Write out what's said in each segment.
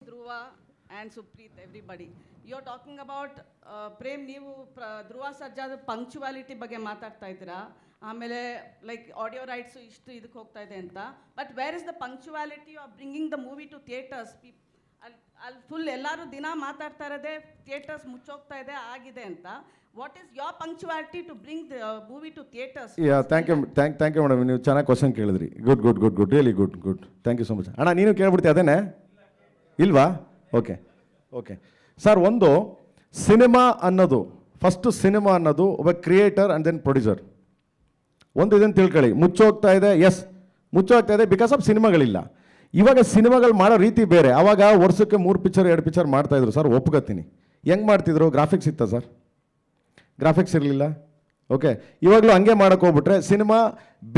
Dhruva and Supreet, everybody. You're talking about Prem, ನೀವು ಧ್ರುವ ಸರ್ಜಾದ ಪಂಕ್ಚುವಾಲಿಟಿ ಬಗ್ಗೆ ಮಾತಾಡ್ತಾ ಇದ್ದೀರಾ. ಆಮೇಲೆ ಲೈಕ್ ಆಡಿಯೋ ರೈಟ್ಸ್ ಇಷ್ಟು ಇದಕ್ಕೆ ಹೋಗ್ತಾ ಇದೆ ಅಂತ. But where is the punctuality of bringing the movie to theatres? ಅಲ್ಲಿ ಫುಲ್ ಎಲ್ಲರೂ ದಿನ ಮಾತಾಡ್ತಾ ಇರೋದೇ ಥಿಯೇಟರ್ಸ್ ಮುಚ್ಚೋಗ್ತಾ ಇದೆ ಆಗಿದೆ ಅಂತ. What is your punctuality to bring the movie to theatres? Thank you madam, ನೀವು ಚೆನ್ನಾಗಿ ಕ್ವಶನ್ ಕೇಳಿದ್ರಿ. Good really good. Thank you so much. ಅಣ್ಣ ನೀನು ಕೇಳ್ಬಿಡ್ತೀವಿ ಅದೇನೆ ಇಲ್ವಾ? ಓಕೆ ಸರ್, ಒಂದು ಸಿನಿಮಾ ಅನ್ನೋದು ಸಿನಿಮಾ ಅನ್ನೋದು ಒಬ್ಬ ಕ್ರಿಯೇಟರ್ ಆ್ಯಂಡ್ ದೆನ್ ಪ್ರೊಡ್ಯೂಸರ್. ಒಂದು ಇದನ್ನು ತಿಳ್ಕೊಳ್ಳಿ, ಮುಚ್ಚೋಗ್ತಾ ಇದೆ ಬಿಕಾಸ್ ಆಫ್ ಸಿನಿಮಾಗಳಿಲ್ಲ. ಇವಾಗ ಸಿನಿಮಾಗಳು ಮಾಡೋ ರೀತಿ ಬೇರೆ. ಆವಾಗ ವರ್ಷಕ್ಕೆ 3 ಪಿಕ್ಚರ್ 2 ಪಿಕ್ಚರ್ ಮಾಡ್ತಾಯಿದ್ರು ಸರ್, ಒಪ್ಕೋತೀನಿ. ಹೆಂಗೆ ಮಾಡ್ತಿದ್ರು? ಗ್ರಾಫಿಕ್ಸ್ ಇತ್ತ ಸರ್? ಗ್ರಾಫಿಕ್ಸ್ ಇರಲಿಲ್ಲ. ಓಕೆ, ಇವಾಗಲೂ ಹಂಗೆ ಮಾಡೋಕೆ ಹೋಗ್ಬಿಟ್ರೆ ಸಿನಿಮಾ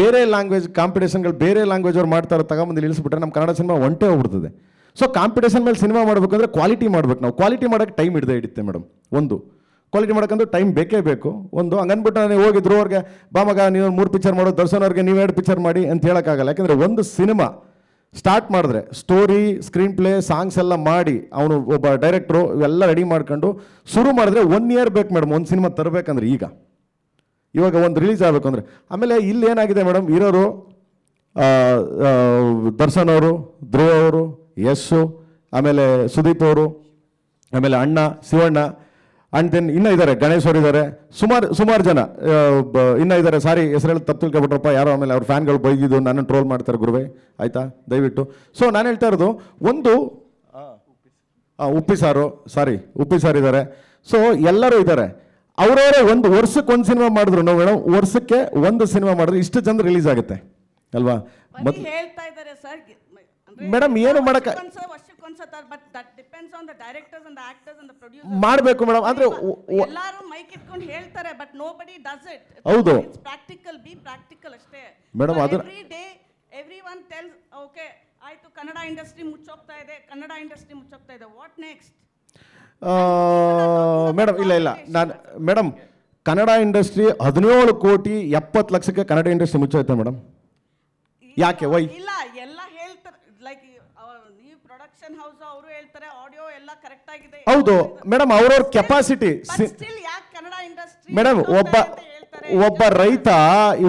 ಬೇರೆ ಲ್ಯಾಂಗ್ವೇಜ್ ಕಾಂಪಿಟೇಷನ್ಗಳು ಬೇರೆ ಲ್ಯಾಂಗ್ವೇಜ್ ಅವ್ರು ಮಾಡ್ತಾರೋ ತಗೊಂಬಂದು ನಿಲ್ಲಿಸ್ಬಿಟ್ರೆ ನಮ್ಮ ಕನ್ನಡ ಸಿನಿಮಾ ಒಂಟೆ ಹೋಗ್ಬಿಡ್ತದೆ. ಸೊ ಕಾಂಪಿಟೇಷನ್ ಮೇಲೆ ಸಿನಿಮಾ ಮಾಡಬೇಕಂದ್ರೆ ಕ್ವಾಲಿಟಿ ಮಾಡ್ಬೇಕು. ನಾವು ಕ್ವಾಲಿಟಿ ಮಾಡೋಕ್ಕೆ ಟೈಮ್ ಹಿಡಿಯುತ್ತೆ ಮೇಡಮ್. ಒಂದು ಕ್ವಾಲಿಟಿ ಮಾಡೋಕ್ಕಂದ್ರೆ ಟೈಮ್ ಬೇಕೇ ಬೇಕು. ಒಂದು ಹಂಗನ್ಬಿಟ್ಟು ನಾನು ಹೋಗಿದ್ರು ಅವ್ರಿಗೆ ಬಾ ಮಗ ನೀವು 3 ಪಿಕ್ಚರ್ ಮಾಡೋದು, ದರ್ಶನ್ ಅವ್ರಿಗೆ ನೀವು 2 ಪಿಕ್ಚರ್ ಮಾಡಿ ಅಂತ ಹೇಳೋಕ್ಕಾಗಲ್ಲ. ಯಾಕೆಂದರೆ ಒಂದು ಸಿನಿಮಾ ಸ್ಟಾರ್ಟ್ ಮಾಡಿದ್ರೆ ಸ್ಟೋರಿ, ಸ್ಕ್ರೀನ್ ಪ್ಲೇ, ಸಾಂಗ್ಸ್ ಎಲ್ಲ ಮಾಡಿ ಅವನು ಒಬ್ಬ ಡೈರೆಕ್ಟ್ರು ಇವೆಲ್ಲ ರೆಡಿ ಮಾಡ್ಕೊಂಡು ಶುರು ಮಾಡಿದ್ರೆ 1 ಇಯರ್ ಬೇಕು ಮೇಡಮ್ ಒಂದು ಸಿನಿಮಾ ತರಬೇಕಂದ್ರೆ. ಇವಾಗ ಒಂದು ರಿಲೀಸ್ ಆಗಬೇಕು ಅಂದರೆ. ಆಮೇಲೆ ಇಲ್ಲಿ ಏನಾಗಿದೆ ಮೇಡಮ್, ಇರೋರು ದರ್ಶನ್ ಅವರು, ಧ್ರುವ ಅವರು, ಯಶ್, ಆಮೇಲೆ ಸುದೀಪ್ ಅವರು, ಆಮೇಲೆ ಅಣ್ಣ ಶಿವಣ್ಣ, ಆ್ಯಂಡ್ ದೆನ್ ಇನ್ನೂ ಇದ್ದಾರೆ ಗಣೇಶ್ ಅವರು ಇದ್ದಾರೆ, ಸುಮಾರು ಜನ ಇನ್ನೂ ಇದ್ದಾರೆ. ಸಾರಿ ಹೆಸರೆಲ್ಲ ತಪ್ಪು ತಿಳ್ಕೊಬಿಟ್ರಪ್ಪ ಯಾರೋ. ಆಮೇಲೆ ಅವ್ರ ಫ್ಯಾನ್ಗಳು ಬೈದಿದ್ದು ನನ್ನ ಟ್ರೋಲ್ ಮಾಡ್ತಾರೆ ಗುರುವೇ, ಆಯಿತಾ ದಯವಿಟ್ಟು. ಸೊ ನಾನು ಹೇಳ್ತಾ ಇರೋದು ಒಂದು ಉಪ್ಪಿ ಸಾರು ಇದ್ದಾರೆ. ಸೊ ಎಲ್ಲರೂ ಇದ್ದಾರೆ. ಅವರವರೇ ಒಂದು ವರ್ಷಕ್ಕೆ ಒಂದು ಸಿನಿಮಾ ಮಾಡಿದ್ರು ನಾವು ಮೇಡಮ್, ವರ್ಷಕ್ಕೆ ಒಂದು ಸಿನಿಮಾ ಮಾಡಿದ್ರೆ ಇಷ್ಟು ಜನ ರಿಲೀಸ್ ಆಗುತ್ತೆ ಅಲ್ವಾ? ಹೇಳ್ತಾ ಇದ್ದಾರೆ ಸರ್ ಮೇಡಮ್, ಏನು ಮಾಡಕ ಮಾಡಬೇಕು ಮೇಡಮ್. ಅಂದ್ರೆ ಎಲ್ಲರೂ ಮೈಕ್ ಇಟ್ಕೊಂಡು ಹೇಳ್ತಾರೆ, ಬಟ್ ನೋಬಡಿ ಡಸ್ ಇಟ್. ಹೌದು, ಬಿ ಪ್ರಾಕ್ಟಿಕಲ್ ಅಷ್ಟೇ ಮೇಡಮ್. ಅದು ಎವ್ರಿವನ್ ಟೆಲ್ಸ್ ಓಕೆ ಆಯ್ತು, ಕನ್ನಡ ಇಂಡಸ್ಟ್ರಿ ಮುಚ್ಚೋಗ್ತಾ ಇದೆ, ವಾಟ್ ನೆಕ್ಸ್ಟ್? ಮೇಡಮ್ ಇಲ್ಲ ನಾನು ಮೇಡಮ್, ಕನ್ನಡ ಇಂಡಸ್ಟ್ರಿ 17 ಕೋಟಿ 70 ಲಕ್ಷಕ್ಕೆ ಕನ್ನಡ ಇಂಡಸ್ಟ್ರಿ ಮುಚ್ಚೋಯ್ತು ಮೇಡಮ್. ಯಾಕೆ? ವೈ? ಇಲ್ಲ, ಎಲ್ಲ ಹೇಳ್ತಾರೆ. ಲೈಕ್ ನೀವು ಪ್ರೊಡಕ್ಷನ್ ಹೌಸ್ ಅವರು ಹೇಳ್ತಾರೆ ಆಡಿಯೋ ಎಲ್ಲ ಕರೆಕ್ಟ್ ಆಗಿದೆ. ಹೌದು ಮೇಡಮ್, ಅವ್ರವ್ರ ಕೆಪಾಸಿಟಿ. ಮೇಡಮ್, ಒಬ್ಬ ರೈತ,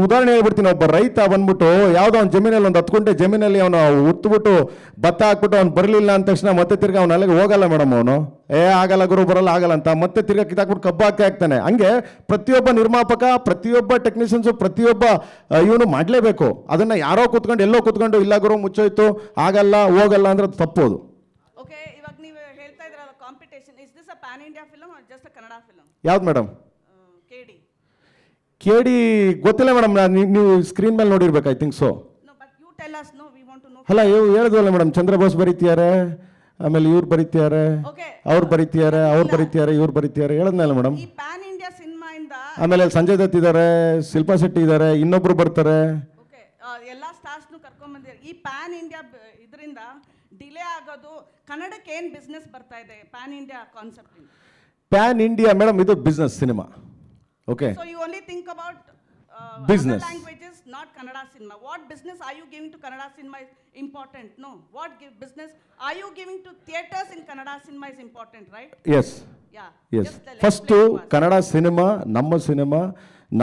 ಉದಾಹರಣೆ ಹೇಳ್ಬಿಡ್ತೀನಿ. ಒಬ್ಬ ರೈತ ಬಂದ್ಬಿಟ್ಟು ಯಾವುದೋ ಒಂದು ಜಮೀನಲ್ಲಿ ಒಂದು 10 ಗುಂಟೆ ಜಮೀನಲ್ಲಿ ಅವನು ಉತ್ಬಿಟ್ಟು ಭತ್ತ ಹಾಕ್ಬಿಟ್ಟು ಅವ್ನು ಬರಲಿಲ್ಲ ಅಂದ ತಕ್ಷಣ ಮತ್ತೆ ತಿರ್ಗಿ ಅವ್ನು ಅಲ್ಲಿಗೆ ಹೋಗಲ್ಲ ಮೇಡಮ್. ಅವನು ಆಗಲ್ಲ ಗುರು ಆಗಲ್ಲ ಅಂತ ಮತ್ತೆ ತಿರ್ಗಿ ಕಿತ್ತಾಕ್ಬಿಟ್ಟು ಕಬ್ಬು ಹಾಕ್ತಾನೆ. ಹಂಗೆ ಪ್ರತಿಯೊಬ್ಬ ನಿರ್ಮಾಪಕ, ಪ್ರತಿಯೊಬ್ಬ ಟೆಕ್ನಿಷಿಯನ್ಸು, ಪ್ರತಿಯೊಬ್ಬ ಇವನು ಮಾಡಲೇಬೇಕು. ಅದನ್ನು ಯಾರೋ ಕೂತ್ಕೊಂಡು ಎಲ್ಲೋ ಕೂತ್ಕೊಂಡು ಇಲ್ಲ ಗುರು ಮುಚ್ಚೋಯ್ತು ಆಗಲ್ಲ ಹೋಗಲ್ಲ ಅಂದ್ರೆ ತಪ್ಪೋದು. ಓಕೆ, ಇವಾಗ ನೀವು ಹೇಳ್ತಾ ಇದ್ರಲ್ಲ competition, is this a pan India film or just a Kannada film? ಯಾವ್ದು ಮೇಡಮ್? ಕೆಡಿ ಗೊತ್ತಿಲ್ಲ ಮೇಡಮ್, ನೀವು ಸ್ಕ್ರೀನ್ ಮೇಲೆ ನೋಡಿರ್ಬೇಕು, ಐ ಥಿಂಕ್ ಸೊ. ಅಲ್ಲ, ಇವು ಹೇಳಿದ್ವಲ್ಲ ಮೇಡಮ್, ಚಂದ್ರಬೋಸ್ ಬರೀತಿದ್ದಾರೆ, ಆಮೇಲೆ ಇವ್ರು ಬರೀತಿದ್ದಾರೆ, ಅವ್ರು ಬರೀತಿದ್ದಾರೆ, ಇವ್ರು ಬರೀತಿದ್ದಾರೆ, ಹೇಳದ್ನಲ್ಲ ಮೇಡಮ್. ಪ್ಯಾನ್ ಇಂಡಿಯಾ ಸಿನಿಮಾ ಇಂದ ಆಮೇಲೆ ಸಂಜಯ್ ದತ್ ಇದ್ದಾರೆ, ಶಿಲ್ಪಾ ಶೆಟ್ಟಿ ಇದ್ದಾರೆ, ಇನ್ನೊಬ್ರು ಬರ್ತಾರೆ. ಎಲ್ಲ ಸ್ಟಾರ್ಸ್ನು ಕರ್ಕೊಂಡ್ ಬಂದಿದ್ದಾರೆ. ಈ ಪ್ಯಾನ್ ಇಂಡಿಯಾ ಇದರಿಂದ ಡಿಲೇ ಆಗೋದು. ಕನ್ನಡಕ್ಕೆ ಏನ್ ಬಿಸ್ನೆಸ್ ಬರ್ತಾ ಇದೆ pan India concept? Pan India madam ಇದು business cinema. Okay. So you only think about business. Other languages, not Kannada cinema. What business are you giving to Kannada cinema is important? No. What business are you giving to theaters in Kannada cinema is important, right? Yes. Yeah. First Kannada cinema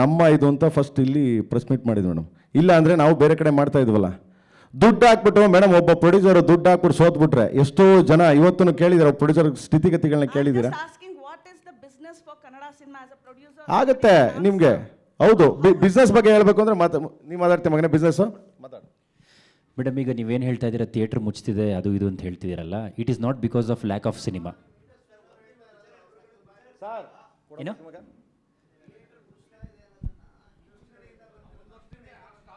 ನಮ್ಮ ಇದು ಅಂತ first ಇಲ್ಲಿ press meet ಮಾಡಿದ್ವಿ madam. ಇಲ್ಲ ಅಂದರೆ ನಾವು ಬೇರೆ ಕಡೆ ಮಾಡ್ತಾ ಇದ್ವಲ್ಲ. ದುಡ್ಡು ಹಾಕ್ಬಿಟ್ಟು ಮೇಡಮ್, ಒಬ್ಬ ಪ್ರೊಡ್ಯೂಸರ್ ದುಡ್ಡು ಹಾಕ್ಬಿಟ್ಟು ಸೋತ್ಬಿಟ್ರೆ ಎಷ್ಟೋ ಜನ ಇವತ್ತು ಕೇಳಿದಾರೆ, ಪ್ರೊಡ್ಯೂಸರ್ ಸ್ಥಿತಿಗತಿಗಳನ್ನ ಕೇಳಿದ್ದೀರಾ? ಆಗುತ್ತೆ ನಿಮಗೆ. ಹೌದು, ಬಿಸ್ನೆಸ್ ಬಗ್ಗೆ ಹೇಳಬೇಕು ಅಂದರೆ ನೀವು ಮಾತಾಡ್ತೀವಿ ಮಗನೇ, ಬಿಸ್ನೆಸ್ ಮಾತಾಡಿ ಮೇಡಮ್. ಈಗ ನೀವೇನು ಹೇಳ್ತಾ ಇದ್ದೀರಾ, ಥಿಯೇಟರ್ ಮುಚ್ತಿದೆ ಅದು ಇದು ಅಂತ ಹೇಳ್ತಿದ್ದೀರಲ್ಲ, it is not because of lack of cinema. ಏನು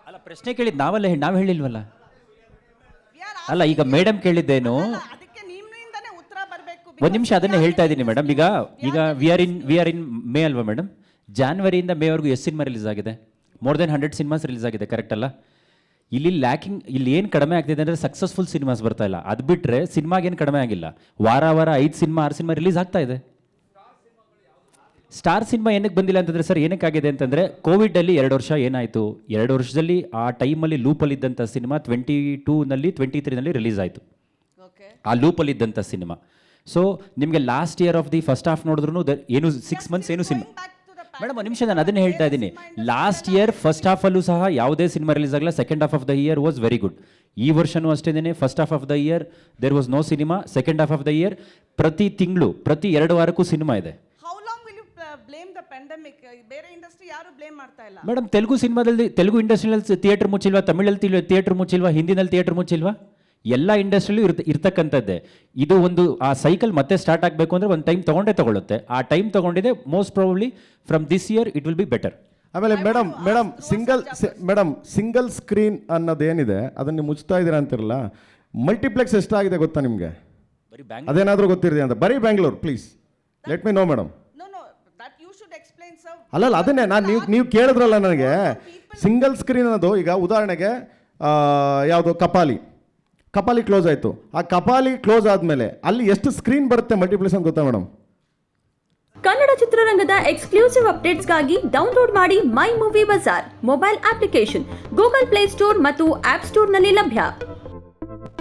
ಅಲ್ಲ, ಪ್ರಶ್ನೆ ಕೇಳಿದ್ದು ನಾವು ಹೇಳಿಲ್ವಲ್ಲ. ಅಲ್ಲ, ಈಗ ಮೇಡಮ್ ಕೇಳಿದ್ದೇನು, ಒಂದು ನಿಮಿಷ ಅದನ್ನೇ ಹೇಳ್ತಾ ಇದ್ದೀನಿ ಮೇಡಮ್. ಈಗ ವಿ ಆರ್ ಇನ್ ಮೇ ಅಲ್ವಾ ಮೇಡಮ್? ಜಾನ್ವರಿಯಿಂದ ಮೇವರೆಗೂ ಎಷ್ಟು ಸಿನಿಮಾ ರಿಲೀಸ್ ಆಗಿದೆ? ಮೋರ್ ದೆನ್ 100 ಸಿನಿಮಾಸ್ ರಿಲೀಸ್ ಆಗಿದೆ, ಕರೆಕ್ಟ್ ಅಲ್ಲ? ಇಲ್ಲಿ ಏನು ಕಡಿಮೆ ಆಗ್ತಿದೆ ಅಂದರೆ ಸಕ್ಸಸ್ಫುಲ್ ಸಿನಿಮಾಸ್ ಬರ್ತಾ ಇಲ್ಲ. ಅದು ಬಿಟ್ಟರೆ ಸಿನಿಮಾಗೇನು ಕಡಿಮೆ ಆಗಿಲ್ಲ. ವಾರ 5 ಸಿನಿಮಾ 6 ಸಿನಿಮಾ ರಿಲೀಸ್ ಆಗ್ತಾ ಇದೆ. ಸ್ಟಾರ್ ಸಿನಿಮಾ ಏನಕ್ಕೆ ಬಂದಿಲ್ಲ ಅಂತಂದರೆ ಸರ್, ಏನಕ್ಕಾಗಿದೆ ಅಂತಂದರೆ ಕೋವಿಡಲ್ಲಿ 2 ವರ್ಷ ಏನಾಯಿತು, 2 ವರ್ಷದಲ್ಲಿ ಆ ಟೈಮಲ್ಲಿ ಲೂಪಲ್ಲಿ ಇದ್ದಂಥ ಸಿನಿಮಾ 22ನಲ್ಲಿ 23ನಲ್ಲಿ ರಿಲೀಸ್ ಆಯಿತು. ಆ ಲೂಪಲ್ಲಿ ಇದ್ದಂಥ ಸಿನಿಮಾ. ಸೊ ನಿಮಗೆ last year of the first half ನೋಡಿದ್ರು ಏನು 6 ಮಂತ್ಸ್ ಏನು ಸಿನಿಮಾ ಮೇಡಮ್ ಒಂದು ನಿಮಿಷ ನಾನು ಅದನ್ನೇ ಹೇಳ್ತಾ ಇದ್ದೀನಿ. ಲಾಸ್ಟ್ ಇಯರ್ ಫಸ್ಟ್ ಹಾಫಲ್ಲೂ ಸಹ ಯಾವುದೇ ಸಿನಿಮಾ ರಿಲೀಸ್ ಆಗಲ್ಲ. Second half of the year was very good. ಈ ವರ್ಷನೂ ಅಷ್ಟೇನೆ first half of the year there was no cinema. Second half of the year ಪ್ರತಿ ತಿಂಗಳು ಪ್ರತಿ 2 ವಾರಕ್ಕೂ ಸಿನಿಮಾ ಇದೆ. How long will you blame the pandemic? ಬೇರೆ ಇಂಡಸ್ಟ್ರಿ ಯಾರು ಬ್ಲೇಮ್ ಮಾಡ್ತಾ ಇಲ್ಲ. ಮೇಡಮ್ ತೆಲುಗು ಸಿನಿಮಾದಲ್ಲಿ ತೆಲುಗು ಇಂಡಸ್ಟ್ರಿಯಲ್ಲಿ ಥಿಯೇಟರ್ ಮುಚ್ಚಿಲ್ವಾ, ತಮಿಳಲ್ಲಿ ಥಿಯೇಟರ್ ಮುಚ್ಚಿಲ್ವಾ, ಹಿಂದಿನಲ್ಲಿ ಥಿಯೇಟರ್ ಮುಚ್ಚಿಲ್ವಾ? ಎಲ್ಲ ಇಂಡಸ್ಟ್ರಿಯಲ್ಲೂ ಇರ್ತಕ್ಕಂಥದ್ದೇ. ಇದು ಒಂದು ಆ ಸೈಕಲ್ ಮತ್ತೆ ಸ್ಟಾರ್ಟ್ ಆಗಬೇಕು ಅಂದರೆ ಒಂದು ಟೈಮ್ ತಗೊಳ್ಳುತ್ತೆ. ಆ ಟೈಮ್ ತಗೊಂಡಿದೆ. Most probably from this year it will be better. ಆಮೇಲೆ ಸಿಂಗಲ್ ಸ್ಕ್ರೀನ್ ಅನ್ನೋದೇನಿದೆ ಅದನ್ನು ನೀವು ಮುಚ್ತಾ ಇದ್ದೀರಾ ಅಂತಿರಲ್ಲ, ಮಲ್ಟಿಪ್ಲೆಕ್ಸ್ ಎಷ್ಟಾಗಿದೆ ಗೊತ್ತಾ ನಿಮಗೆ? ಬರೀ ಬ್ಯಾಂಕ್ ಅದೇನಾದರೂ ಗೊತ್ತಿರಲಿ ಅಂತ. ಬರೀ Bangalore please let me no madam. No, that you should explain, sir. ಅಲ್ಲಲ್ಲ ಅದನ್ನೇ ನಾನು ನೀವು ಕೇಳಿದ್ರಲ್ಲ ನನಗೆ ಸಿಂಗಲ್ ಸ್ಕ್ರೀನ್ ಅನ್ನೋದು. ಈಗ ಉದಾಹರಣೆಗೆ ಯಾವುದು ಕಪಾಲಿ ಕ್ಲೋಸ್ ಆಯಿತು. ಆ ಕಪಾಲಿ ಕ್ಲೋಸ್ ಆದಮೇಲೆ ಅಲ್ಲಿ ಎಷ್ಟು ಸ್ಕ್ರೀನ್ ಬರುತ್ತೆ ಮಲ್ಟಿಪ್ಲೆಕ್ಸ್ ಅಂತ ಗೊತ್ತಾ ಮೇಡಮ್? ಕನ್ನಡ ಚಿತ್ರರಂಗದ ಎಕ್ಸ್ಕ್ಲೂಸಿವ್ ಅಪ್ಡೇಟ್ಸ್ಗಾಗಿ ಡೌನ್ಲೋಡ್ ಮಾಡಿ my movie bazaar mobile application Google play store ಮತ್ತು ಆಪ್ ಸ್ಟೋರ್ನಲ್ಲಿ ಲಭ್ಯ.